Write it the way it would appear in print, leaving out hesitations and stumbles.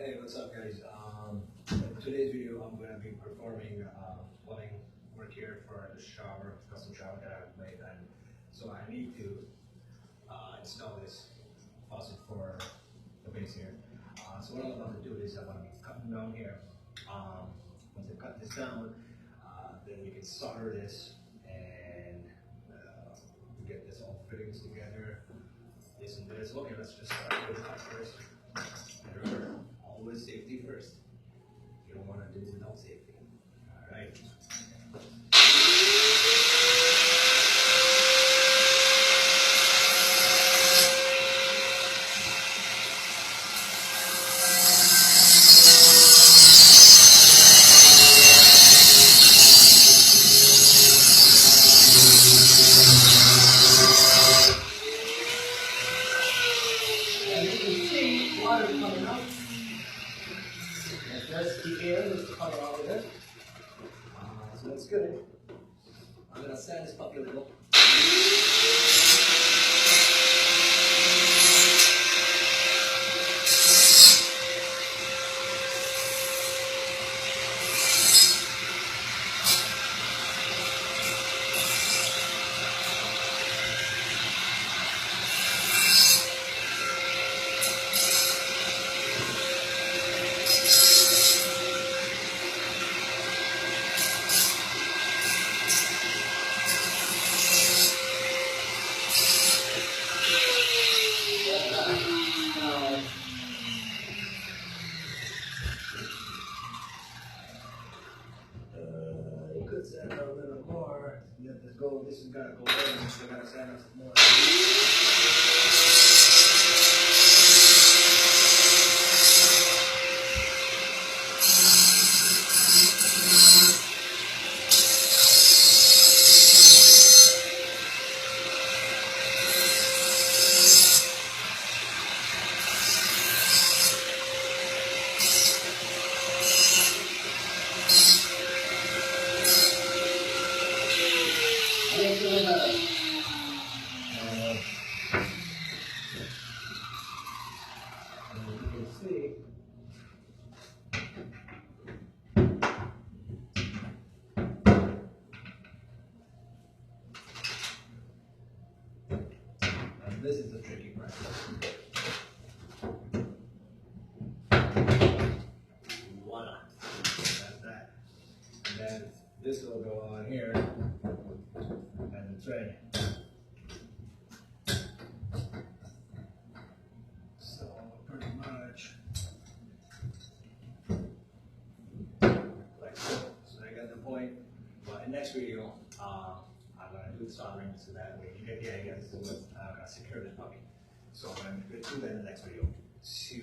Hey, what's up, guys? In today's video, I'm going to be performing plumbing work here for the shower, custom shower that I've made, and so I need to install this faucet for the base here. So what I'm about to do is I'm going to be cutting down here. Once I cut this down, then we can solder this and get this all fittings together. This and this. Okay, let's just start with the cut first. And remember, always safety first. You don't want to do without safety. All right. And you can see water coming out. That's the air that's coming out of it. So that's good. I'm going to sand this puppy a little. You could sand out a little more. Let this go. This is going to go in. So we're going to sand out some more. You can see and this is the tricky part. Voila. That's that. And then this will go on here and it's ready. So pretty much like so. So I got the point. But in the next video, I'm gonna do the soldering so that way you get the idea as to what secure this puppy. So I'm gonna do that in the next video. See you.